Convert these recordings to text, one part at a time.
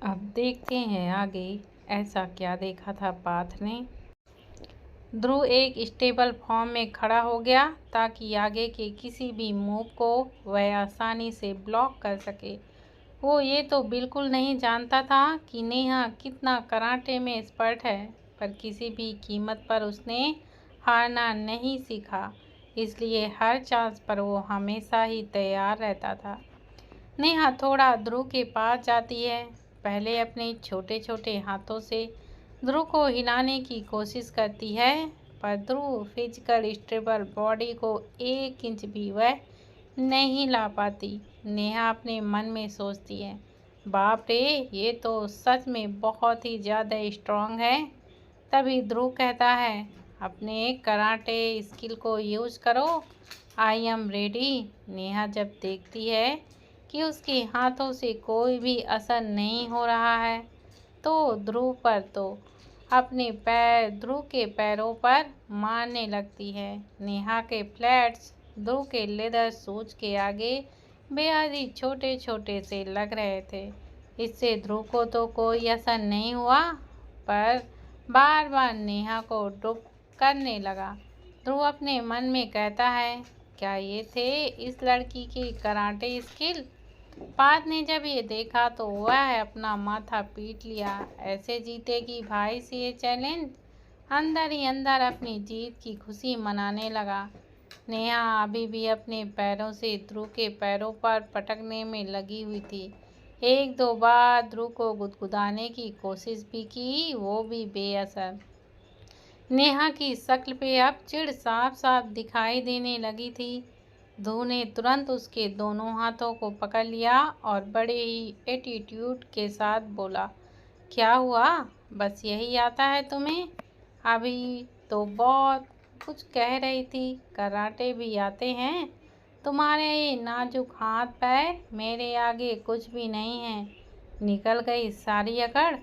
अब देखते हैं आगे ऐसा क्या देखा था पार्थ ने। ध्रुव एक स्टेबल फॉर्म में खड़ा हो गया ताकि आगे के किसी भी मूव को वह आसानी से ब्लॉक कर सके। वो ये तो बिल्कुल नहीं जानता था कि नेहा कितना कराटे में एक्सपर्ट है, पर किसी भी कीमत पर उसने हारना नहीं सीखा, इसलिए हर चांस पर वो हमेशा ही तैयार रहता था। नेहा थोड़ा ध्रुव के पास जाती है, पहले अपने छोटे छोटे हाथों से ध्रुव को हिलाने की कोशिश करती है, पर ध्रुव फिजिकल स्टेबल बॉडी को 1 इंच भी वह नहीं ला पाती। नेहा अपने मन में सोचती है, बाप रे, ये तो सच में बहुत ही ज़्यादा स्ट्रांग है। तभी ध्रुव कहता है, अपने कराटे स्किल को यूज करो, आई एम रेडी। नेहा जब देखती है कि उसके हाथों से कोई भी असर नहीं हो रहा है, तो ध्रुव के पैरों पर मारने लगती है। नेहा के फ्लैट्स ध्रुव के लेदर शूज के आगे बेहद ही छोटे छोटे से लग रहे थे। इससे ध्रुव को तो कोई असर नहीं हुआ, पर बार बार नेहा को ड्रुप करने लगा। ध्रुव अपने मन में कहता है, क्या ये थे इस लड़की के कराटे स्किल। पार्थ ने जब ये देखा तो वह अपना माथा पीट लिया। ऐसे जीतेगी भाई से ये चैलेंज। अंदर ही अंदर अपनी जीत की खुशी मनाने लगा। नेहा अभी भी अपने पैरों से ध्रुव के पैरों पर पटकने में लगी हुई थी। 1-2 बार ध्रुव को गुदगुदाने की कोशिश भी की, वो भी बेअसर। नेहा की शक्ल पे अब चिढ़ साफ साफ दिखाई देने लगी थी। ध्रुव ने तुरंत उसके दोनों हाथों को पकड़ लिया और बड़े ही एटीट्यूड के साथ बोला, क्या हुआ, बस यही आता है तुम्हें। अभी तो बहुत कुछ कह रही थी, कराटे भी आते हैं। तुम्हारे ये नाजुक हाथ पैर मेरे आगे कुछ भी नहीं है। निकल गई सारी अकड़।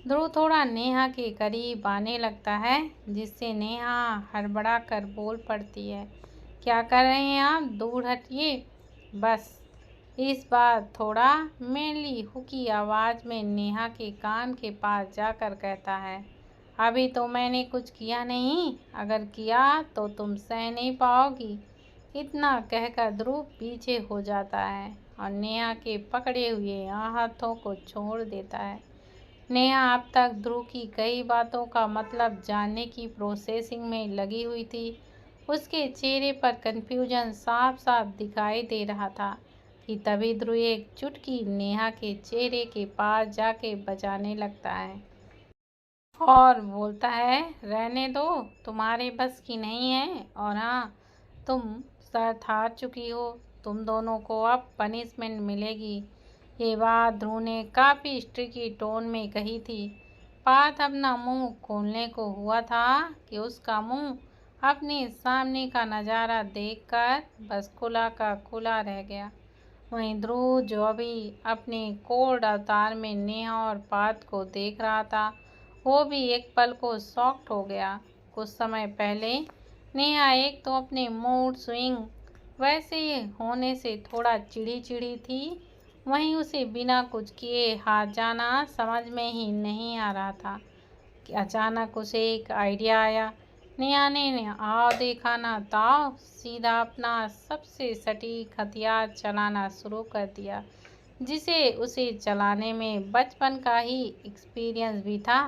ध्रुव थोड़ा नेहा के करीब आने लगता है, जिससे नेहा हड़बड़ा कर बोल पड़ती है, क्या कर रहे हैं आप, दूर हटिए। बस इस बार थोड़ा मेनली हुकी आवाज़ में नेहा के कान के पास जाकर कहता है, अभी तो मैंने कुछ किया नहीं, अगर किया तो तुम सह नहीं पाओगी। इतना कहकर ध्रुव पीछे हो जाता है और नेहा के पकड़े हुए हाथों को छोड़ देता है। नेहा अब तक ध्रुव की कई बातों का मतलब जानने की प्रोसेसिंग में लगी हुई थी। उसके चेहरे पर कंफ्यूजन साफ साफ दिखाई दे रहा था कि तभी ध्रुव एक चुटकी नेहा के चेहरे के पास जाके बजाने लगता है और बोलता है, रहने दो, तुम्हारे बस की नहीं है। और हाँ, तुम सर हार चुकी हो, तुम दोनों को अब पनिशमेंट मिलेगी। ये बात ध्रुव ने काफ़ी स्ट्रिकी टोन में कही थी। पार्थ अपना मुंह खोलने को हुआ था कि उसका मुंह अपने सामने का नज़ारा देखकर बस खुला का खुला रह गया। वहीं ध्रुव, जो अभी अपने कोल्ड अवतार में नेहा और पार्थ को देख रहा था, वो भी एक पल को शॉक्ड हो गया। कुछ समय पहले नेहा एक तो अपने मूड स्विंग वैसे होने से थोड़ा चिड़ी चिड़ी थी, वहीं उसे बिना कुछ किए हार जाना समझ में ही नहीं आ रहा था कि अचानक उसे एक आइडिया आया। नेहा ने आओ देखा ना ताओ सीधा अपना सबसे सटीक हथियार चलाना शुरू कर दिया, जिसे उसे चलाने में बचपन का ही एक्सपीरियंस भी था।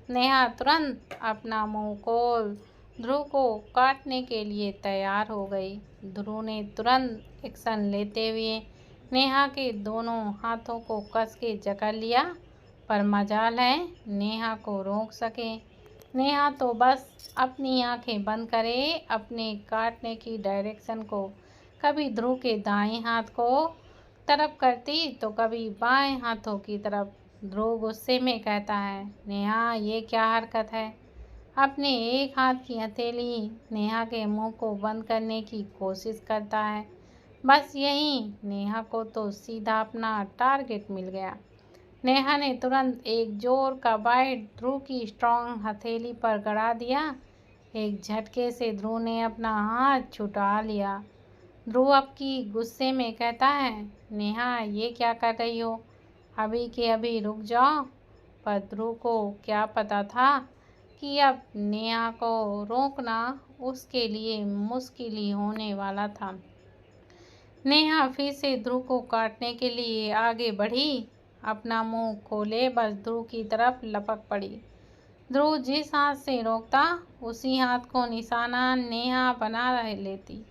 नेहा तुरंत अपना मुंह खोल ध्रुव को काटने के लिए तैयार हो गई। ध्रुव ने तुरंत एक्शन लेते हुए नेहा के दोनों हाथों को कस के जकड़ लिया, पर मजाल है नेहा को रोक सके। नेहा तो बस अपनी आंखें बंद करे अपने काटने की डायरेक्शन को कभी ध्रुव के दाएं हाथ को तरफ करती तो कभी बाएं हाथों की तरफ। ध्रुव गुस्से में कहता है, नेहा ये क्या हरकत है। अपने एक हाथ की हथेली नेहा के मुंह को बंद करने की कोशिश करता है। बस यही, नेहा को तो सीधा अपना टारगेट मिल गया। नेहा ने तुरंत एक जोर का बाइट ध्रुव की स्ट्रॉन्ग हथेली पर गड़ा दिया। एक झटके से ध्रुव ने अपना हाथ छुटा लिया। ध्रुव अब की गुस्से में कहता है, नेहा ये क्या कर रही हो, अभी के अभी रुक जाओ। पर ध्रुव को क्या पता था कि अब नेहा को रोकना उसके लिए मुश्किल ही होने वाला था। नेहा फिर से ध्रुव को काटने के लिए आगे बढ़ी। अपना मुंह खोले बस ध्रुव की तरफ लपक पड़ी। ध्रुव जिस हाथ से रोकता उसी हाथ को निशाना नेहा बना लेती।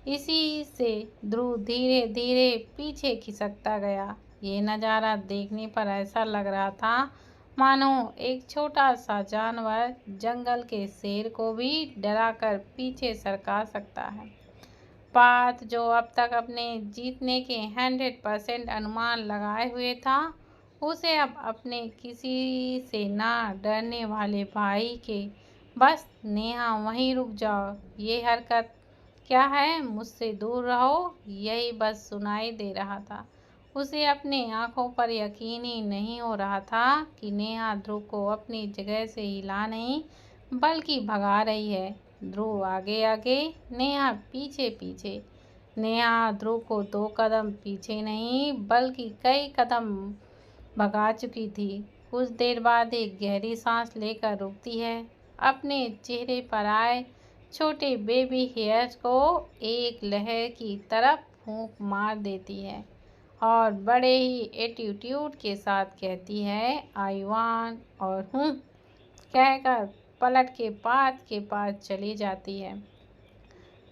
इसी से ध्रुव धीरे धीरे पीछे खिसकता गया। ये नज़ारा देखने पर ऐसा लग रहा था मानो एक छोटा सा जानवर जंगल के शेर को भी डराकर पीछे सरका सकता है। पार्थ, जो अब तक अपने जीतने के 100% अनुमान लगाए हुए था, उसे अब अपने किसी से ना डरने वाले भाई के बस नेहा वहीं रुक जाओ, ये हरकत क्या है, मुझसे दूर रहो, यही बस सुनाई दे रहा था। उसे अपने आंखों पर यकीन ही नहीं हो रहा था कि नेहा ध्रुव को अपनी जगह से हिला नहीं बल्कि भगा रही है। ध्रुव आगे आगे, नेहा पीछे पीछे। नेहा ध्रुव को 2 कदम पीछे नहीं बल्कि कई कदम भगा चुकी थी। कुछ देर बाद एक गहरी सांस लेकर रुकती है। अपने चेहरे पर आए छोटे बेबी हेयर्स को एक लहर की तरफ फूंक मार देती है और बड़े ही एटीट्यूड के साथ कहती है, आई वांट और हूँ कहकर पलट के पास चली जाती है।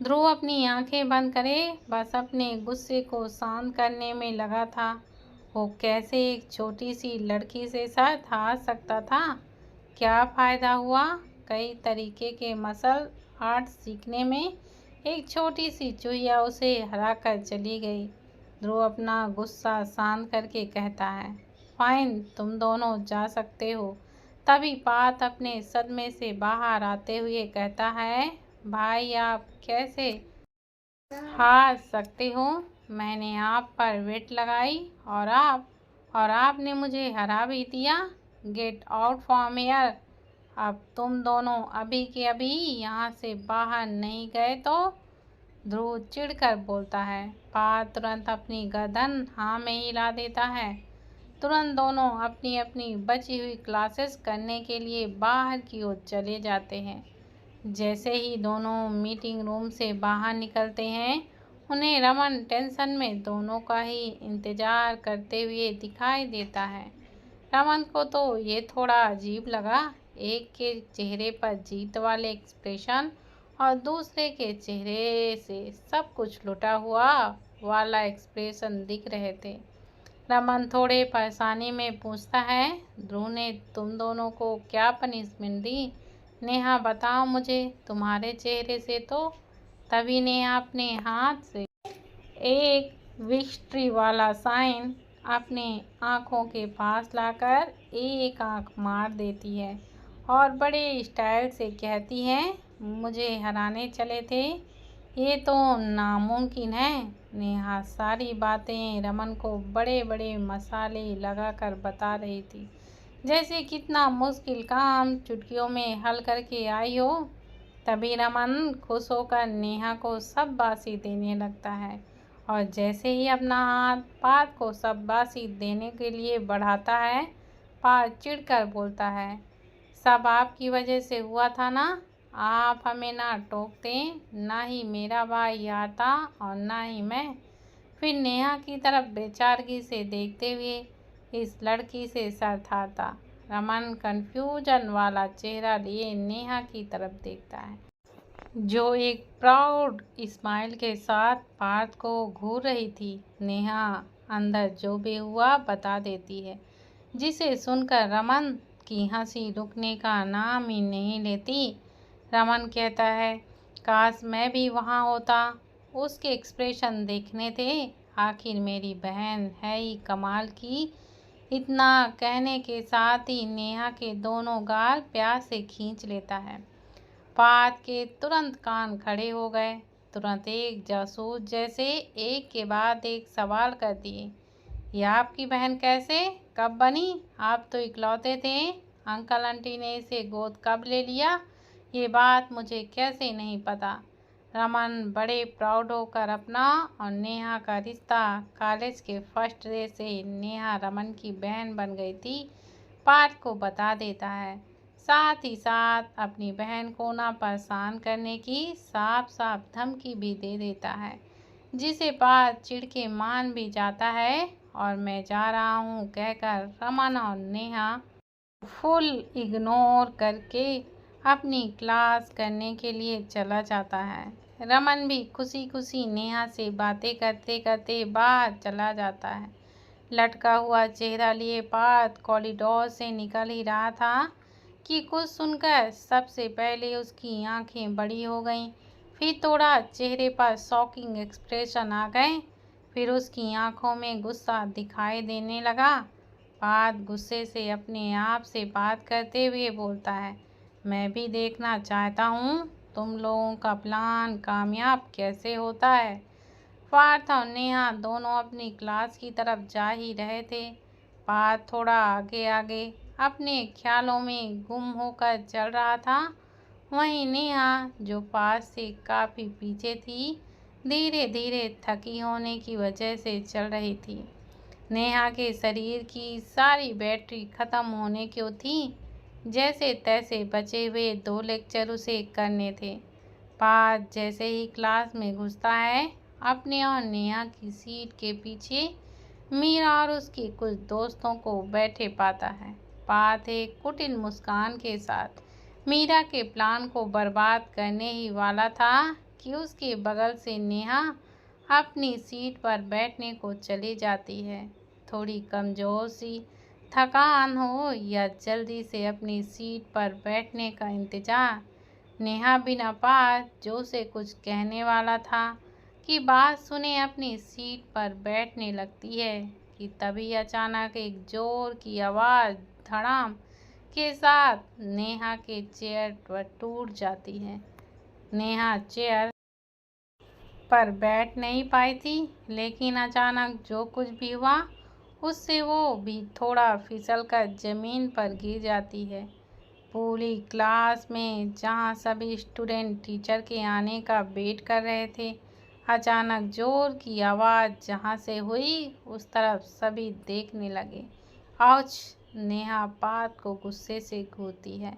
ध्रुव अपनी आंखें बंद करे बस अपने गुस्से को शांत करने में लगा था। वो कैसे एक छोटी सी लड़की से साथ हार सकता था? क्या फ़ायदा हुआ कई तरीके के मसल आर्ट सीखने में? एक छोटी सी चूहिया उसे हरा कर चली गई। ध्रुव अपना गुस्सा शांत करके कहता है, फाइन, तुम दोनों जा सकते हो। तभी पार्थ अपने सदमे से बाहर आते हुए कहता है, भाई आप कैसे हार सकते हो? मैंने आप पर वेट लगाई और आपने मुझे हरा भी दिया। Get out from here. अब तुम दोनों अभी के अभी यहाँ से बाहर नहीं गए तो। ध्रुव चिढ़कर बोलता है। पार्थ तुरंत अपनी गर्दन हाँ में हिला देता है। तुरंत दोनों अपनी अपनी बची हुई क्लासेस करने के लिए बाहर की ओर चले जाते हैं। जैसे ही दोनों मीटिंग रूम से बाहर निकलते हैं, उन्हें रमन टेंशन में दोनों का ही इंतजार करते हुए दिखाई देता है। रमन को तो ये थोड़ा अजीब लगा। एक के चेहरे पर जीत वाले एक्सप्रेशन और दूसरे के चेहरे से सब कुछ लुटा हुआ वाला एक्सप्रेशन दिख रहे थे। रमन थोड़े परेशानी में पूछता है, ध्रुव ने तुम दोनों को क्या पनिशमेंट दी? नेहा बताओ मुझे, तुम्हारे चेहरे से तो। तभी नेहा अपने हाथ से एक विक्ट्री वाला साइन अपने आँखों के पास लाकर एक आँख मार देती है और बड़े स्टाइल से कहती है, मुझे हराने चले थे, ये तो नामुमकिन है। नेहा सारी बातें रमन को बड़े बड़े मसाले लगाकर बता रही थी, जैसे कितना मुश्किल काम चुटकियों में हल करके आई हो। तभी रमन खुश होकर नेहा को शाबाशी देने लगता है और जैसे ही अपना हाथ पार्थ को शाबाशी देने के लिए बढ़ाता है, पार्थ चिढ़कर बोलता है, सब आपकी वजह से हुआ था ना। आप हमें ना टोकते, ना ही मेरा भाई हारता और ना ही मैं। फिर नेहा की तरफ बेचारगी से देखते हुए इस लड़की से सर थारता रमन कंफ्यूजन वाला चेहरा लिए नेहा की तरफ देखता है, जो एक प्राउड स्माइल के साथ पार्थ को घूर रही थी। नेहा अंदर जो भी हुआ बता देती है, जिसे सुनकर रमन की हंसी रुकने का नाम ही नहीं लेती। रमन कहता है, काश मैं भी वहाँ होता, उसके एक्सप्रेशन देखने थे। आखिर मेरी बहन है ही कमाल की। इतना कहने के साथ ही नेहा के दोनों गाल प्यार से खींच लेता है। पार्थ के तुरंत कान खड़े हो गए। तुरंत एक जासूस जैसे एक के बाद एक सवाल कर दिए, ये आपकी बहन कैसे, कब बनी? आप तो इकलौते थे। अंकल आंटी ने इसे गोद कब ले लिया? ये बात मुझे कैसे नहीं पता? रमन बड़े प्राउड होकर अपना और नेहा का रिश्ता कॉलेज के फर्स्ट डे से नेहा रमन की बहन बन गई थी पार्थ को बता देता है। साथ ही साथ अपनी बहन को ना परेशान करने की साफ साफ धमकी भी दे देता है, जिसे पार्थ चिढ़ के मान भी जाता है और मैं जा रहा हूँ कहकर रमन और नेहा फुल इग्नोर करके अपनी क्लास करने के लिए चला जाता है। रमन भी खुशी खुशी नेहा से बातें करते करते बाहर चला जाता है। लटका हुआ चेहरा लिए पार्थ कॉरिडोर से निकल ही रहा था कि कुछ सुनकर सबसे पहले उसकी आंखें बड़ी हो गईं, फिर थोड़ा चेहरे पर शॉकिंग एक्सप्रेशन आ गए, फिर उसकी आंखों में गुस्सा दिखाई देने लगा। पार्थ गुस्से से अपने आप से बात करते हुए बोलता है, मैं भी देखना चाहता हूँ तुम लोगों का प्लान कामयाब कैसे होता है। पार्थ और नेहा दोनों अपनी क्लास की तरफ जा ही रहे थे। पार्थ थोड़ा आगे आगे अपने ख्यालों में गुम होकर चल रहा था, वहीं नेहा जो पास से काफ़ी पीछे थी धीरे धीरे थकी होने की वजह से चल रही थी। नेहा के शरीर की सारी बैटरी ख़त्म होने को थी, जैसे तैसे बचे हुए 2 लेक्चर उसे करने थे। पार्थ जैसे ही क्लास में घुसता है अपने और नेहा की सीट के पीछे मीरा और उसके कुछ दोस्तों को बैठे पाता है। पार्थ एक कुटिल मुस्कान के साथ मीरा के प्लान को बर्बाद करने ही वाला था कि उसके बगल से नेहा अपनी सीट पर बैठने को चली जाती है। थोड़ी कमजोर सी थकान हो या जल्दी से अपनी सीट पर बैठने का इंतजार, नेहा बिना पार्थ जो उसे कुछ कहने वाला था कि बात सुने अपनी सीट पर बैठने लगती है कि तभी अचानक एक जोर की आवाज़ धड़ाम के साथ नेहा के चेयर पर टूट जाती है। नेहा चेयर पर बैठ नहीं पाई थी, लेकिन अचानक जो कुछ भी हुआ उससे वो भी थोड़ा फिसल कर जमीन पर गिर जाती है। पूरी क्लास में जहाँ सभी स्टूडेंट टीचर के आने का वेट कर रहे थे, अचानक जोर की आवाज़ जहाँ से हुई उस तरफ सभी देखने लगे। आउच! नेहा पार्थ को गुस्से से घूरती है।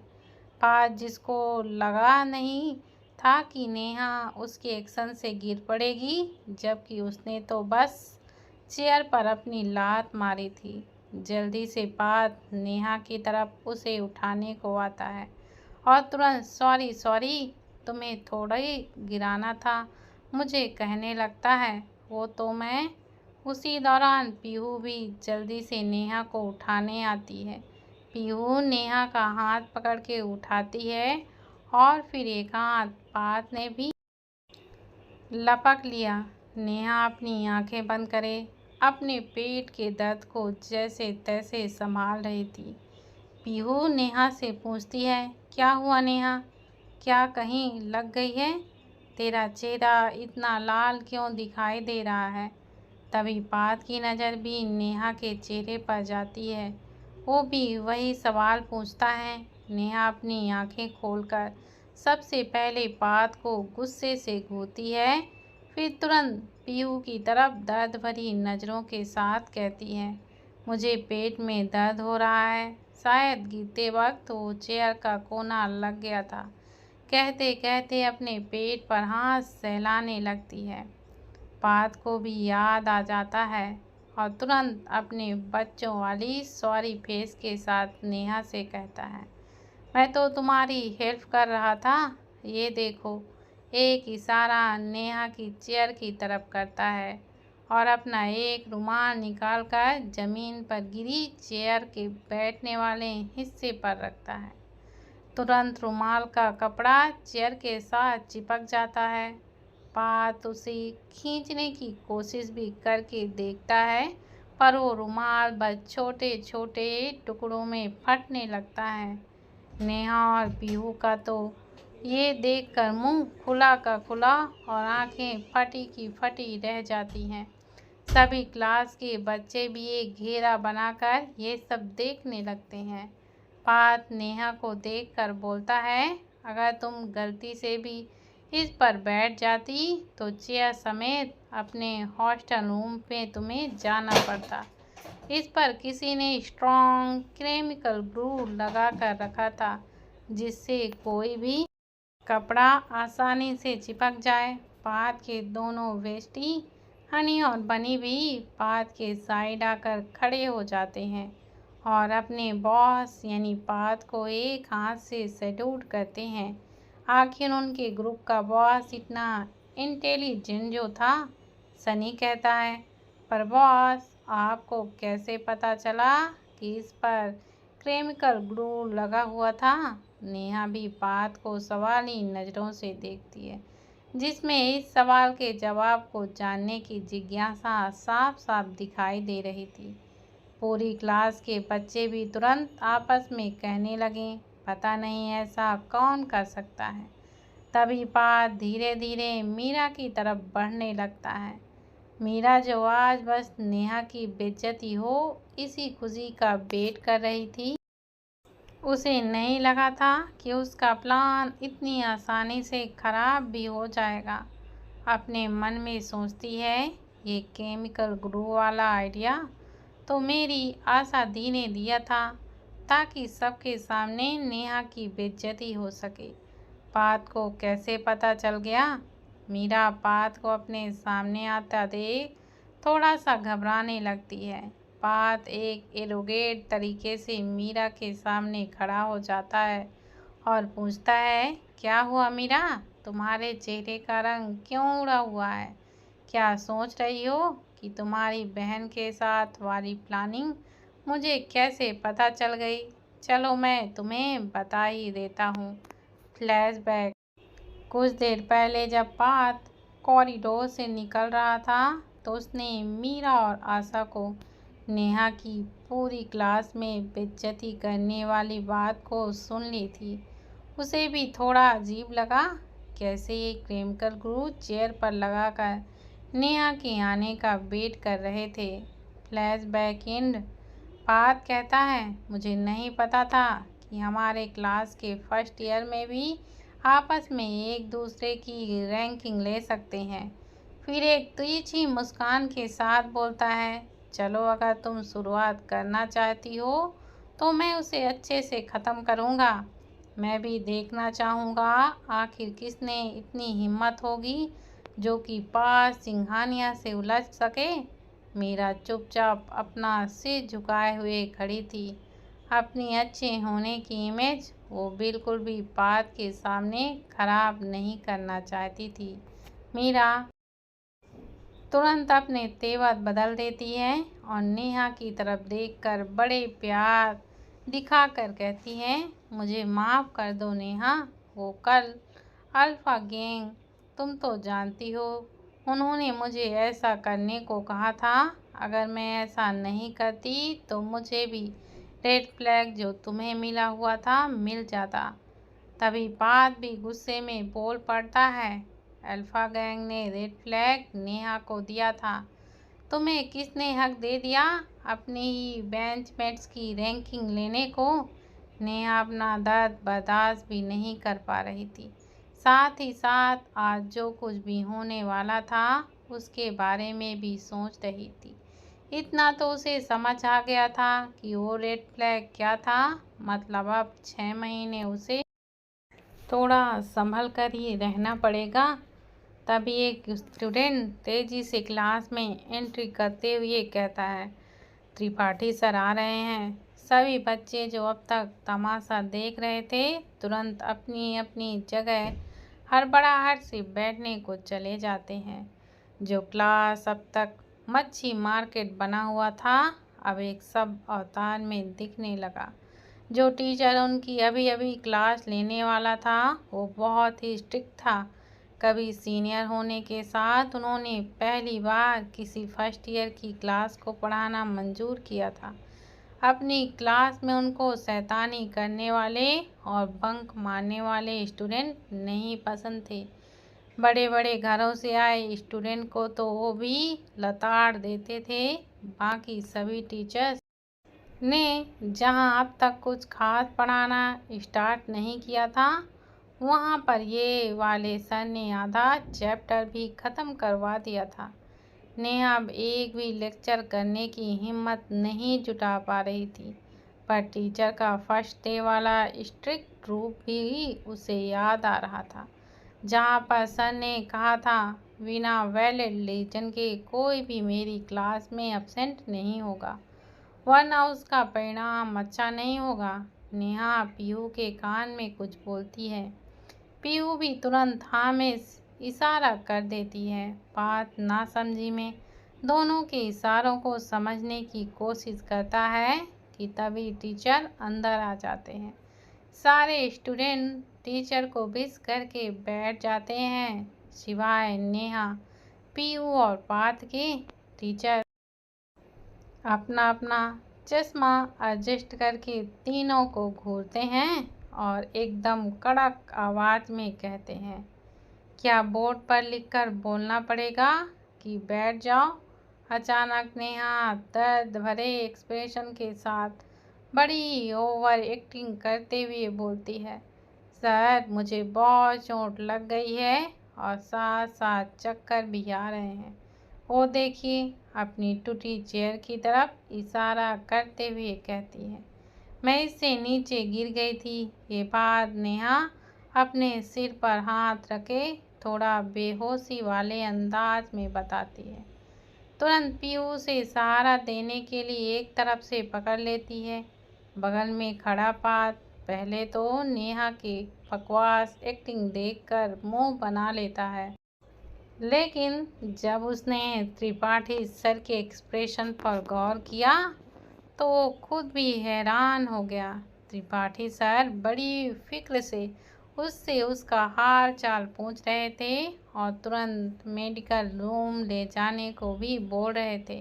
पार्थ जिसको लगा नहीं था कि नेहा उसके एक्शन से गिर पड़ेगी, जबकि उसने तो बस चेयर पर अपनी लात मारी थी। जल्दी से पार्थ नेहा की तरफ उसे उठाने को आता है और तुरंत सॉरी सॉरी तुम्हें थोड़ा ही गिराना था मुझे कहने लगता है। वो तो मैं उसी दौरान पीहू भी जल्दी से नेहा को उठाने आती है। पीहू नेहा का हाथ पकड़ के उठाती है और फिर एक हाथ पार्थ ने भी लपक लिया। नेहा अपनी आंखें बंद करे अपने पेट के दर्द को जैसे तैसे संभाल रही थी। पीहू नेहा से पूछती है, क्या हुआ नेहा? क्या कहीं लग गई है? तेरा चेहरा इतना लाल क्यों दिखाई दे रहा है? तभी पार्थ की नज़र भी नेहा के चेहरे पर जाती है। वो भी वही सवाल पूछता है। नेहा अपनी आंखें खोलकर सबसे पहले पार्थ को गुस्से से घूरती है, फिर तुरंत पीहू की तरफ दर्द भरी नज़रों के साथ कहती है, मुझे पेट में दर्द हो रहा है, शायद गिरते वक्त वो चेयर का कोना लग गया था। कहते कहते अपने पेट पर हाथ सहलाने लगती है। पार्थ को भी याद आ जाता है और तुरंत अपने बच्चों वाली सॉरी फेस के साथ नेहा से कहता है, मैं तो तुम्हारी हेल्प कर रहा था, ये देखो। एक इशारा नेहा की चेयर की तरफ करता है और अपना एक रुमाल निकालकर जमीन पर गिरी चेयर के बैठने वाले हिस्से पर रखता है। तुरंत रुमाल का कपड़ा चेयर के साथ चिपक जाता है। पार्थ उसे खींचने की कोशिश भी करके देखता है, पर वो रुमाल बस छोटे छोटे टुकड़ों में फटने लगता है। नेहा और पीहू का तो ये देखकर मुंह खुला का खुला और आंखें फटी की फटी रह जाती हैं। सभी क्लास के बच्चे भी एक घेरा बनाकर ये सब देखने लगते हैं। पार्थ नेहा को देखकर बोलता है, अगर तुम गलती से भी इस पर बैठ जाती तो चेयर समेत अपने हॉस्टल रूम पे तुम्हें जाना पड़ता। इस पर किसी ने स्ट्रॉन्ग केमिकल ग्लू लगा कर रखा था, जिससे कोई भी कपड़ा आसानी से चिपक जाए। पाद के दोनों वेस्टी हनी और बनी भी पाद के साइड आकर खड़े हो जाते हैं और अपने बॉस यानी पाद को एक हाथ से सैल्यूट करते हैं। आखिर उनके ग्रुप का बॉस इतना इंटेलिजेंट जो था, सनी कहता है। पर बॉस, आपको कैसे पता चला कि इस पर केमिकल ग्लू लगा हुआ था? नेहा भी पाद को सवाली नज़रों से देखती है, जिसमें इस सवाल के जवाब को जानने की जिज्ञासा साफ साफ दिखाई दे रही थी। पूरी क्लास के बच्चे भी तुरंत आपस में कहने लगे, पता नहीं ऐसा कौन कर सकता है। तभी पाद धीरे धीरे मीरा की तरफ बढ़ने लगता है। मीरा, जो आज बस नेहा की बेइज्जती हो इसी खुशी का वेट कर रही थी, उसे नहीं लगा था कि उसका प्लान इतनी आसानी से खराब भी हो जाएगा। अपने मन में सोचती है, ये केमिकल ग्लू वाला आइडिया तो मेरी आशा दी ने दिया था, ताकि सबके सामने नेहा की बेइज्जती हो सके। पाद को कैसे पता चल गया? मीरा पाद को अपने सामने आता देख थोड़ा सा घबराने लगती है। पाद एक एरोगेट तरीके से मीरा के सामने खड़ा हो जाता है और पूछता है, क्या हुआ मीरा? तुम्हारे चेहरे का रंग क्यों उड़ा हुआ है? क्या सोच रही हो कि तुम्हारी बहन के साथ वाली प्लानिंग मुझे कैसे पता चल गई? चलो मैं तुम्हें बता ही देता हूँ। फ्लैशबैक। कुछ देर पहले जब पाद कॉरिडोर से निकल रहा था, तो उसने मीरा और आशा को नेहा की पूरी क्लास में बेइज्जती करने वाली बात को सुन ली थी। उसे भी थोड़ा अजीब लगा, कैसे ये केमिकल ग्लू चेयर पर लगाकर नेहा के आने का वेट कर रहे थे। Flashback and. पाद कहता है, मुझे नहीं पता था कि हमारे क्लास के फर्स्ट ईयर में भी आपस में एक दूसरे की रैंकिंग ले सकते हैं। फिर एक तिरछी मुस्कान के साथ बोलता है, चलो अगर तुम शुरुआत करना चाहती हो तो मैं उसे अच्छे से ख़त्म करूँगा। मैं भी देखना चाहूँगा आखिर किसने इतनी हिम्मत होगी जो कि पाद सिंघानिया से उलझ सके। मीरा चुपचाप अपना सिर झुकाए हुए खड़ी थी। अपनी अच्छे होने की इमेज वो बिल्कुल भी पाद के सामने खराब नहीं करना चाहती थी। मीरा तुरंत अपने तेवर बदल देती है और नेहा की तरफ देखकर बड़े प्यार दिखाकर कहती है, मुझे माफ़ कर दो नेहा, वो कल अल्फ़ा गैंग, तुम तो जानती हो, उन्होंने मुझे ऐसा करने को कहा था। अगर मैं ऐसा नहीं करती तो मुझे भी रेड फ्लैग जो तुम्हें मिला हुआ था मिल जाता। तभी पाद भी गुस्से में बोल पड़ता है, अल्फा गैंग ने रेड फ्लैग नेहा को दिया था। तुम्हें किसने हक दे दिया अपनी ही बेंचमेट्स की रैंकिंग लेने को? नेहा अपना दर्द बर्दाश्त भी नहीं कर पा रही थी। साथ ही साथ आज जो कुछ भी होने वाला था उसके बारे में भी सोच रही थी। इतना तो उसे समझ आ गया था कि वो रेड फ्लैग क्या था। मतलब अब 6 महीने उसे थोड़ा संभल कर ही रहना पड़ेगा। तभी एक स्टूडेंट तेजी से क्लास में एंट्री करते हुए कहता है, त्रिपाठी सर आ रहे हैं। सभी बच्चे जो अब तक तमाशा देख रहे थे तुरंत अपनी अपनी जगह हड़बड़ाहट से बैठने को चले जाते हैं। जो क्लास अब तक मच्छी मार्केट बना हुआ था अब एक सब अवतार में दिखने लगा। जो टीचर उनकी अभी अभी क्लास लेने वाला था वो बहुत ही स्ट्रिक्ट था। कभी सीनियर होने के साथ उन्होंने पहली बार किसी फर्स्ट ईयर की क्लास को पढ़ाना मंजूर किया था। अपनी क्लास में उनको शैतानी करने वाले और बंक मारने वाले स्टूडेंट नहीं पसंद थे। बड़े बड़े घरों से आए स्टूडेंट को तो वो भी लताड़ देते थे। बाकी सभी टीचर्स ने जहां अब तक कुछ खास पढ़ाना स्टार्ट नहीं किया था वहाँ पर ये वाले सर ने आधा चैप्टर भी ख़त्म करवा दिया था। नेहा अब एक भी लेक्चर करने की हिम्मत नहीं जुटा पा रही थी, पर टीचर का फर्स्ट डे वाला स्ट्रिक्ट रूप भी उसे याद आ रहा था, जहाँ पर सर ने कहा था बिना वैलिड रीजन के कोई भी मेरी क्लास में एब्सेंट नहीं होगा, वरना उसका परिणाम अच्छा नहीं होगा। नेहा पीहू के कान में कुछ बोलती है। पीहू भी तुरंत हाँ में इशारा कर देती है। बात नासमझी में दोनों के इशारों को समझने की कोशिश करता है कि तभी टीचर अंदर आ जाते हैं। सारे स्टूडेंट टीचर को विश करके बैठ जाते हैं, सिवाय नेहा, पीहू और पार्थ के। टीचर अपना अपना चश्मा एडजस्ट करके तीनों को घूरते हैं और एकदम कड़क आवाज़ में कहते हैं, क्या बोर्ड पर लिखकर बोलना पड़ेगा कि बैठ जाओ? अचानक नेहा दर्द भरे एक्सप्रेशन के साथ बड़ी ओवर एक्टिंग करते हुए बोलती है, सर मुझे बहुत चोट लग गई है और साथ साथ चक्कर भी आ रहे हैं। वो देखिए, अपनी टूटी चेयर की तरफ इशारा करते हुए कहती है, मैं इससे नीचे गिर गई थी। ये बात नेहा अपने सिर पर हाथ रखे थोड़ा बेहोशी वाले अंदाज में बताती है। तुरंत पीहू से सहारा देने के लिए एक तरफ से पकड़ लेती है। बगल में खड़ा पार्थ पहले तो नेहा के बकवास एक्टिंग देखकर मुंह बना लेता है, लेकिन जब उसने त्रिपाठी सर के एक्सप्रेशन पर गौर किया तो वो खुद भी हैरान हो गया। त्रिपाठी सर बड़ी फिक्र से उससे उसका हाल चाल पूछ रहे थे और तुरंत मेडिकल रूम ले जाने को भी बोल रहे थे।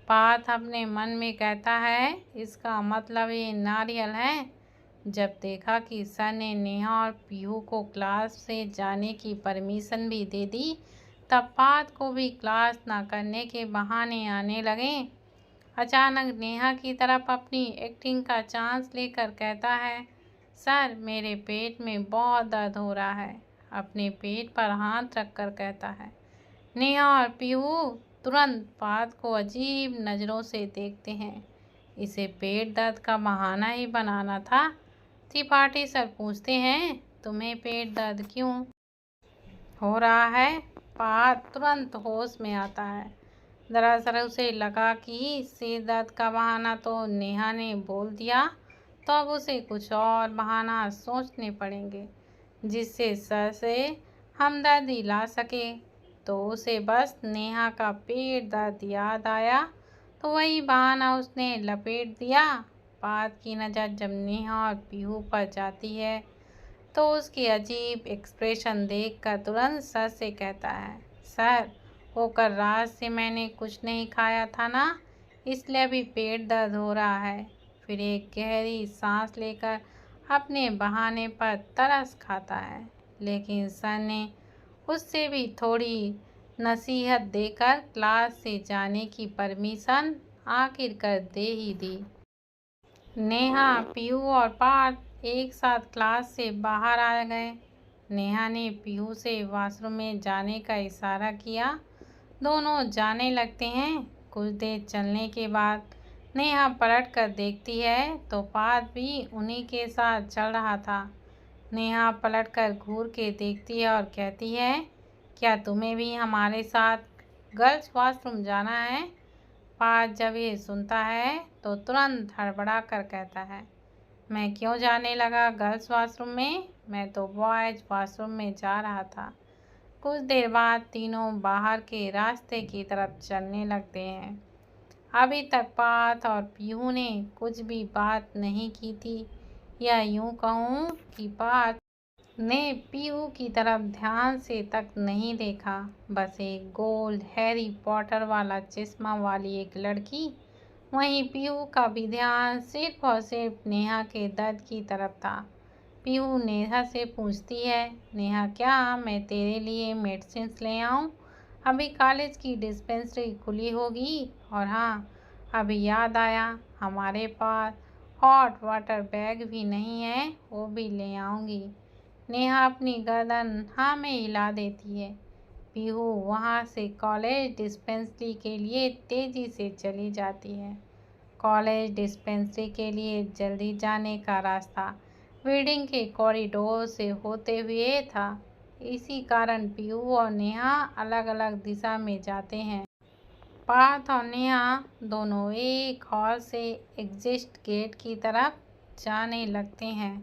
पार्थ अपने मन में कहता है, इसका मतलब ये नारियल है। जब देखा कि सर ने नेहा और पीहू को क्लास से जाने की परमिशन भी दे दी, तब पार्थ को भी क्लास ना करने के बहाने आने लगे। अचानक नेहा की तरफ अपनी एक्टिंग का चांस लेकर कहता है, सर मेरे पेट में बहुत दर्द हो रहा है। अपने पेट पर हाथ रखकर कहता है। नेहा और पीहू तुरंत पार्थ को अजीब नज़रों से देखते हैं। इसे पेट दर्द का बहाना ही बनाना था। त्रिपाठी सर पूछते हैं, तुम्हें पेट दर्द क्यों हो रहा है? पार्थ तुरंत होश में आता है। दरअसल उसे लगा कि सिर दर्द का बहाना तो नेहा ने बोल दिया, तो अब उसे कुछ और बहाना सोचने पड़ेंगे जिससे सर से हमदर्दी ला सके। तो उसे बस नेहा का पेट दर्द याद आया, तो वही बहाना उसने लपेट दिया। पार्थ की नज़र जब नेहा और पीहू पर जाती है तो उसकी अजीब एक्सप्रेशन देखकर तुरंत सर से कहता है, सर वो कल रात से मैंने कुछ नहीं खाया था ना, इसलिए अभी पेट दर्द हो रहा है। फिर एक गहरी सांस लेकर अपने बहाने पर तरस खाता है, लेकिन सर ने उससे भी थोड़ी नसीहत देकर क्लास से जाने की परमिशन आखिरकार दे ही दी। नेहा, पीहू और पार्थ एक साथ क्लास से बाहर आ गए। नेहा ने पीहू से वॉशरूम में जाने का इशारा किया। दोनों जाने लगते हैं। कुछ देर चलने के बाद नेहा पलट कर देखती है तो पार्थ भी उन्हीं के साथ चल रहा था। नेहा पलट कर घूर के देखती है और कहती है, क्या तुम्हें भी हमारे साथ गर्ल्स वॉशरूम जाना है? पार्थ जब ये सुनता है तो तुरंत हड़बड़ा कर कहता है, मैं क्यों जाने लगा गर्ल्स वॉशरूम में? मैं तो बॉयज़ वॉशरूम में जा रहा था। कुछ देर बाद तीनों बाहर के रास्ते की तरफ चलने लगते हैं। अभी तक पार्थ और पीहू ने कुछ भी बात नहीं की थी, या यूं कहूँ कि पार्थ ने पीहू की तरफ ध्यान से तक नहीं देखा। बस एक गोल हैरी पॉटर वाला चश्मा वाली एक लड़की। वहीं पीहू का भी ध्यान सिर्फ और सिर्फ नेहा के दर्द की तरफ था। पीहू नेहा से पूछती है, नेहा क्या मैं तेरे लिए मेडिसिन ले आऊँ? अभी कॉलेज की डिस्पेंसरी खुली होगी। और हाँ, अभी याद आया, हमारे पास हॉट वाटर बैग भी नहीं है, वो भी ले आऊँगी। नेहा अपनी गर्दन हाँ में हिला देती है। पीहू वहाँ से कॉलेज डिस्पेंसरी के लिए तेजी से चली जाती है। कॉलेज डिस्पेंसरी के लिए जल्दी जाने का रास्ता बिल्डिंग के कॉरिडोर से होते हुए था। इसी कारण पीहू और नेहा अलग अलग दिशा में जाते हैं। पार्थ और नेहा दोनों एक हॉल से एग्जिट गेट की तरफ जाने लगते हैं।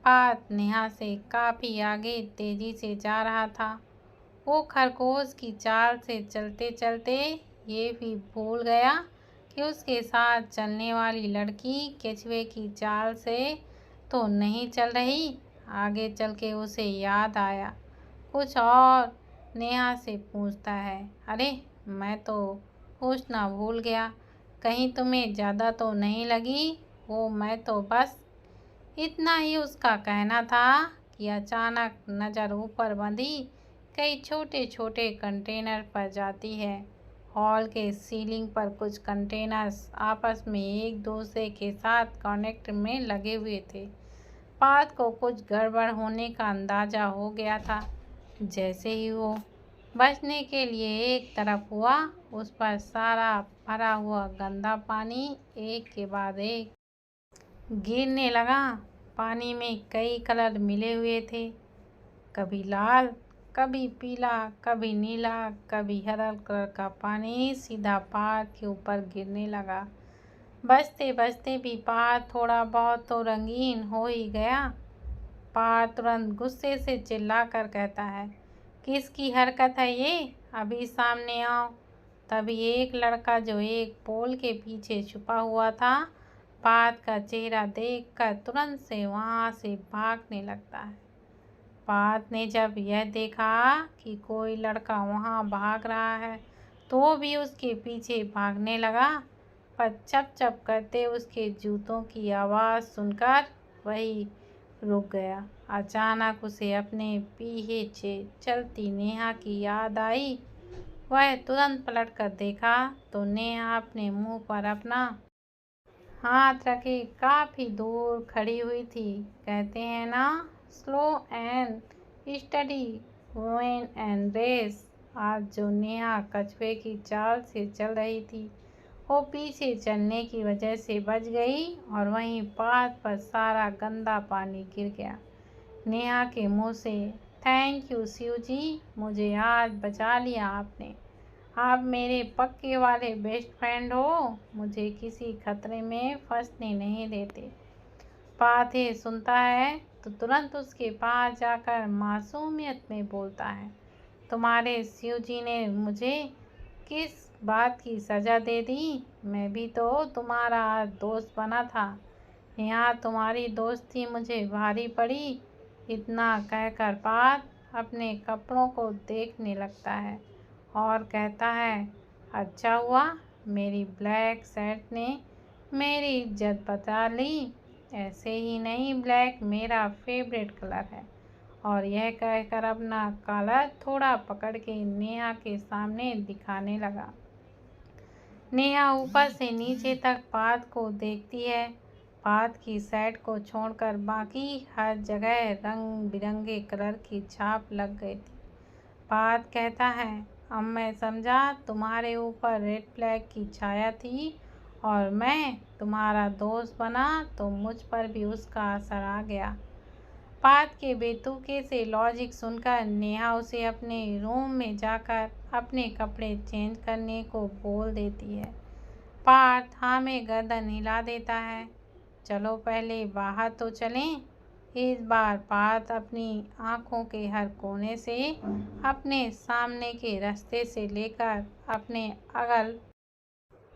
पार्थ नेहा से काफ़ी आगे तेजी से जा रहा था। वो खरगोश की चाल से चलते चलते ये भी भूल गया कि उसके साथ चलने वाली लड़की केचुए की चाल से तो नहीं चल रही। आगे चल के उसे याद आया कुछ और। नेहा से पूछता है, अरे मैं तो पूछना भूल गया, कहीं तुम्हें ज़्यादा तो नहीं लगी वो? मैं तो बस इतना ही उसका कहना था कि अचानक नज़र ऊपर बंधी कई छोटे छोटे कंटेनर पर जाती है। हॉल के सीलिंग पर कुछ कंटेनर्स आपस में एक दूसरे के साथ कनेक्ट में लगे हुए थे। पार्थ को कुछ गड़बड़ होने का अंदाज़ा हो गया था। जैसे ही वो बचने के लिए एक तरफ हुआ, उस पर सारा भरा हुआ गंदा पानी एक के बाद एक गिरने लगा। पानी में कई कलर मिले हुए थे, कभी लाल, कभी पीला, कभी नीला, कभी हरा कलर का पानी सीधा पार्थ के ऊपर गिरने लगा। बचते बचते भी पार्थ थोड़ा बहुत तो रंगीन हो ही गया। पार्थ तुरंत गुस्से से चिल्लाकर कहता है, किसकी हरकत है ये? अभी सामने आओ। तभी एक लड़का जो एक पोल के पीछे छुपा हुआ था, पार्थ का चेहरा देखकर तुरंत से वहां से भागने लगता है। पार्थ ने जब यह देखा कि कोई लड़का वहां भाग रहा है तो वो भी उसके पीछे भागने लगा, पर चप चप करते उसके जूतों की आवाज़ सुनकर वही रुक गया। अचानक उसे अपने पीछे चलती नेहा की याद आई। वह तुरंत पलट कर देखा तो नेहा अपने मुंह पर अपना हाथ रखे काफ़ी दूर खड़ी हुई थी। कहते हैं ना, slow and study win and race. आज जो नेहा कछुए की चाल से चल रही थी वो पीछे चलने की वजह से बच गई और वहीं पार्थ पर सारा गंदा पानी गिर गया। नेहा के मुंह से, थैंक यू शिव जी, मुझे आज बचा लिया आपने। आप मेरे पक्के वाले बेस्ट फ्रेंड हो, मुझे किसी खतरे में फंसने नहीं देते। पार्थ ये सुनता है तो तुरंत उसके पास जाकर मासूमियत में बोलता है, तुम्हारे शिव जी ने मुझे किस बात की सज़ा दे दी? मैं भी तो तुम्हारा दोस्त बना था। यहाँ तुम्हारी दोस्ती मुझे भारी पड़ी। इतना कहकर पार्थ अपने कपड़ों को देखने लगता है और कहता है, अच्छा हुआ मेरी ब्लैक शर्ट ने मेरी इज्जत बचा ली। ऐसे ही नहीं, ब्लैक मेरा फेवरेट कलर है। और यह कहकर अपना कॉलर थोड़ा पकड़ के नेहा के सामने दिखाने लगा। नेहा ऊपर से नीचे तक पार्थ को देखती है। पार्थ की शर्ट को छोड़कर बाकी हर जगह रंग बिरंगे कलर की छाप लग गई थी। पार्थ कहता है, अब मैं समझा तुम्हारे ऊपर रेड फ्लैग की छाया थी और मैं तुम्हारा दोस्त बना तो मुझ पर भी उसका असर आ गया। पार्थ के बेतुके से लॉजिक सुनकर नेहा उसे अपने रूम में जाकर अपने कपड़े चेंज करने को बोल देती है। पार्थ हाँ में गर्दन हिला देता है। चलो पहले बाहर तो चलें। इस बार पार्थ अपनी आँखों के हर कोने से, अपने सामने के रास्ते से लेकर अपने अगल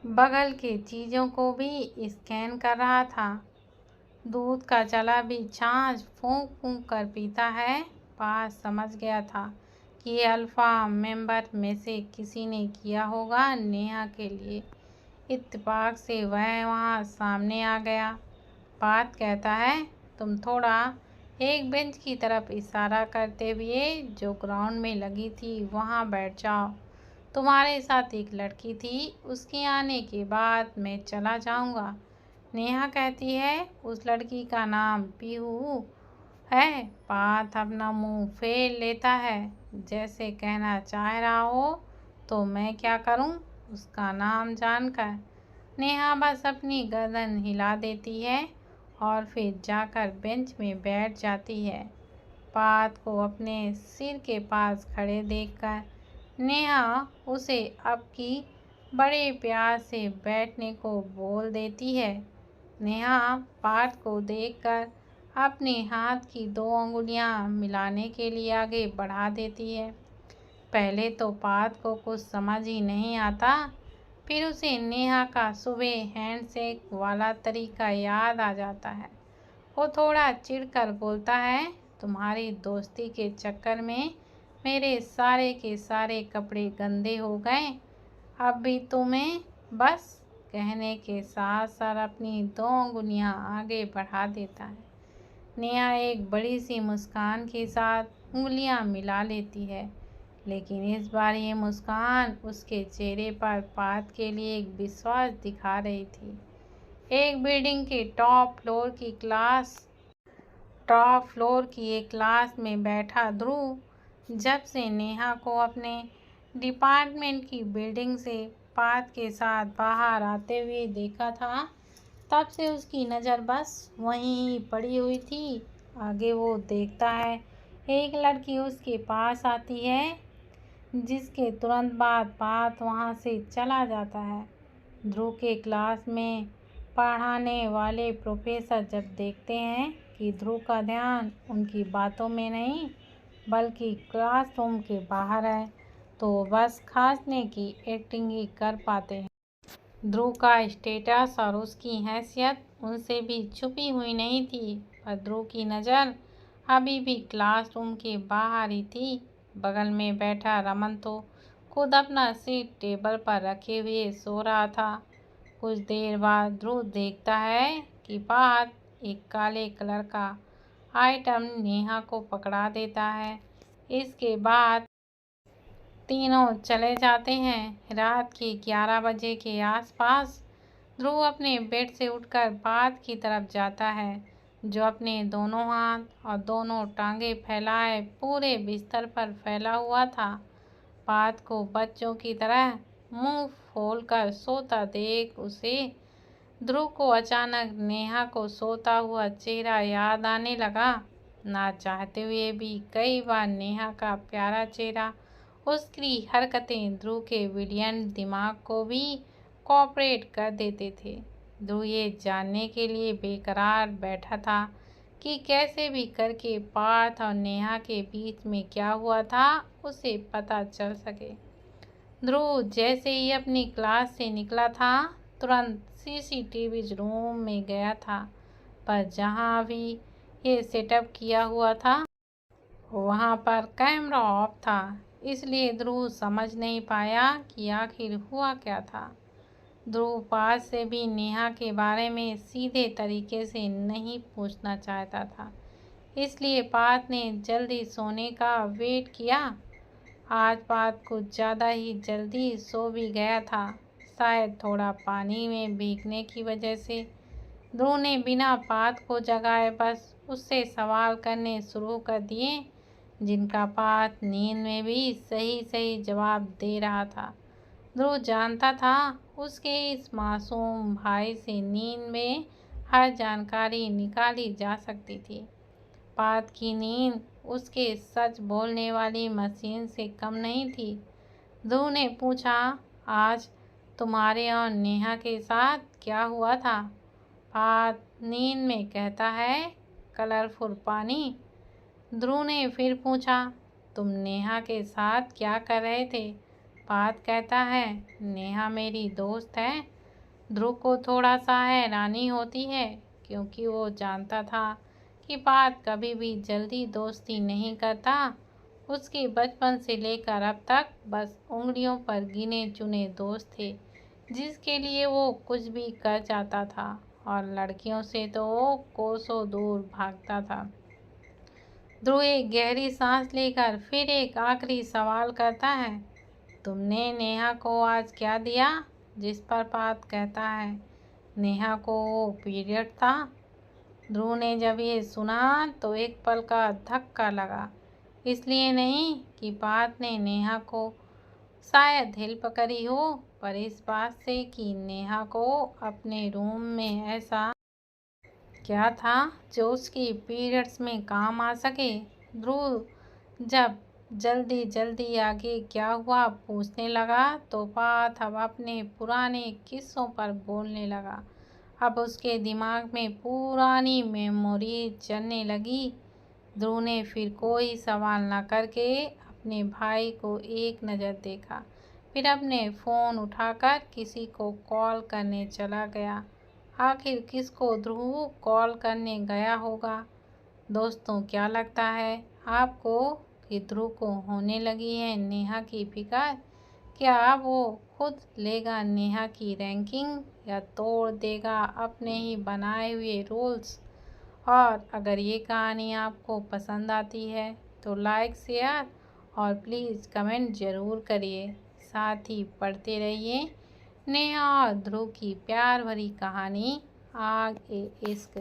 बगल के चीज़ों को भी स्कैन कर रहा था। दूध का चला भी छाछ फूंक फूंक कर पीता है। पार्थ समझ गया था कि ये अल्फ़ा मेंबर में से किसी ने किया होगा नेहा के लिए। इत्तेफाक से वह वहाँ सामने आ गया। पार्थ कहता है, तुम थोड़ा एक बेंच की तरफ इशारा करते हुए जो ग्राउंड में लगी थी वहाँ बैठ जाओ। तुम्हारे साथ एक लड़की थी, उसके आने के बाद मैं चला जाऊँगा। नेहा कहती है, उस लड़की का नाम पीहू है। पार्थ अपना मुंह फेर लेता है, जैसे कहना चाह रहा हो तो मैं क्या करूं उसका नाम जानकर। नेहा बस अपनी गर्दन हिला देती है और फिर जाकर बेंच में बैठ जाती है। पार्थ को अपने सिर के पास खड़े देखकर नेहा उसे अब की बड़े प्यार से बैठने को बोल देती है। नेहा पार्थ को देखकर अपने हाथ की 2 अंगुलियां मिलाने के लिए आगे बढ़ा देती है। पहले तो पार्थ को कुछ समझ ही नहीं आता, फिर उसे नेहा का सुबह हैंडशेक वाला तरीका याद आ जाता है। वो थोड़ा चिढ़कर बोलता है, तुम्हारी दोस्ती के चक्कर में मेरे सारे के सारे कपड़े गंदे हो गए, अब भी तुम्हें बस। कहने के साथ साथ अपनी 2 अंगुलियां आगे बढ़ा देता है। नेहा एक बड़ी सी मुस्कान के साथ उंगलियां मिला लेती है, लेकिन इस बार ये मुस्कान उसके चेहरे पर पार्थ के लिए एक विश्वास दिखा रही थी। एक बिल्डिंग के टॉप फ्लोर की एक क्लास में बैठा ध्रुव जब से नेहा को अपने डिपार्टमेंट की बिल्डिंग से पार्थ के साथ बाहर आते हुए देखा था, तब से उसकी नज़र बस वहीं ही पड़ी हुई थी। आगे वो देखता है एक लड़की उसके पास आती है, जिसके तुरंत बाद पार्थ वहाँ से चला जाता है। ध्रुव के क्लास में पढ़ाने वाले प्रोफेसर जब देखते हैं कि ध्रुव का ध्यान उनकी बातों में नहीं बल्कि क्लासरूम के बाहर है, तो बस खांसने की एक्टिंग ही कर पाते हैं। ध्रुव का स्टेटस और उसकी हैसियत उनसे भी छुपी हुई नहीं थी, पर ध्रुव की नज़र अभी भी क्लासरूम के बाहर ही थी। बगल में बैठा रमन तो खुद अपना सीट टेबल पर रखे हुए सो रहा था। कुछ देर बाद ध्रुव देखता है कि पार्थ एक काले कलर का आइटम नेहा को पकड़ा देता है। इसके बाद तीनों चले जाते हैं। रात के 11 बजे के आसपास ध्रुव अपने बेड से उठकर पार्थ की तरफ जाता है, जो अपने दोनों हाथ और दोनों टांगे फैलाए पूरे बिस्तर पर फैला हुआ था। पार्थ को बच्चों की तरह मुंह खोलकर सोता देख उसे ध्रुव को अचानक नेहा को सोता हुआ चेहरा याद आने लगा। ना चाहते हुए भी कई बार नेहा का प्यारा चेहरा, उसकी हरकतें ध्रुव के ब्रिलियंट दिमाग को भी कोऑपरेट कर देते थे। ध्रुव ये जानने के लिए बेकरार बैठा था कि कैसे भी करके पार्थ और नेहा के बीच में क्या हुआ था उसे पता चल सके। ध्रुव जैसे ही अपनी क्लास से निकला था, तुरंत सीसीटीवी रूम में गया था, पर जहां भी ये सेटअप किया हुआ था वहां पर कैमरा ऑफ था, इसलिए ध्रुव समझ नहीं पाया कि आखिर हुआ क्या था। ध्रुव पार्थ से भी नेहा के बारे में सीधे तरीके से नहीं पूछना चाहता था, इसलिए पार्थ ने जल्दी सोने का वेट किया। आज पार्थ कुछ ज़्यादा ही जल्दी सो भी गया था, शायद थोड़ा पानी में भीगने की वजह से। ध्रुव ने बिना पार्थ को जगाए बस उससे सवाल करने शुरू कर दिए, जिनका पार्थ नींद में भी सही सही जवाब दे रहा था। ध्रुव जानता था उसके इस मासूम भाई से नींद में हर जानकारी निकाली जा सकती थी। पार्थ की नींद उसके सच बोलने वाली मशीन से कम नहीं थी। ध्रुव ने पूछा, आज तुम्हारे और नेहा के साथ क्या हुआ था? पार्थ नींद में कहता है, कलरफुल पानी। ध्रुव ने फिर पूछा, तुम नेहा के साथ क्या कर रहे थे? पार्थ कहता है, नेहा मेरी दोस्त है। ध्रुव को थोड़ा सा हैरानी होती है, क्योंकि वो जानता था कि पार्थ कभी भी जल्दी दोस्ती नहीं करता। उसके बचपन से लेकर अब तक बस उंगलियों पर गिने चुने दोस्त थे, जिसके लिए वो कुछ भी कर जाता था, और लड़कियों से तो वो कोसों दूर भागता था। ध्रुव एक गहरी सांस लेकर फिर एक आखिरी सवाल करता है, तुमने नेहा को आज क्या दिया? जिस पर पार्थ कहता है, नेहा को वो पीरियड था। ध्रुव ने जब ये सुना तो एक पल का धक्का लगा। इसलिए नहीं कि बात ने नेहा को शायद हेल्प करी हो, पर इस बात से कि नेहा को अपने रूम में ऐसा क्या था जो उसकी पीरियड्स में काम आ सके। ध्रुव जब जल्दी जल्दी आगे क्या हुआ पूछने लगा तो बात अब अपने पुराने किस्सों पर बोलने लगा। अब उसके दिमाग में पुरानी मेमोरी चलने लगी। ध्रुव ने फिर कोई सवाल न करके अपने भाई को एक नज़र देखा, फिर अपने फ़ोन उठाकर किसी को कॉल करने चला गया। आखिर किसको ध्रुव कॉल करने गया होगा? दोस्तों, क्या लगता है आपको कि ध्रुव को होने लगी है नेहा की फिक्र? क्या अब वो खुद लेगा नेहा की रैंकिंग या तोड़ देगा अपने ही बनाए हुए रूल्स? और अगर ये कहानी आपको पसंद आती है तो लाइक, शेयर और प्लीज़ कमेंट ज़रूर करिए। साथ ही पढ़ते रहिए नेहा और ध्रुव की प्यार भरी कहानी आग ए इश्क।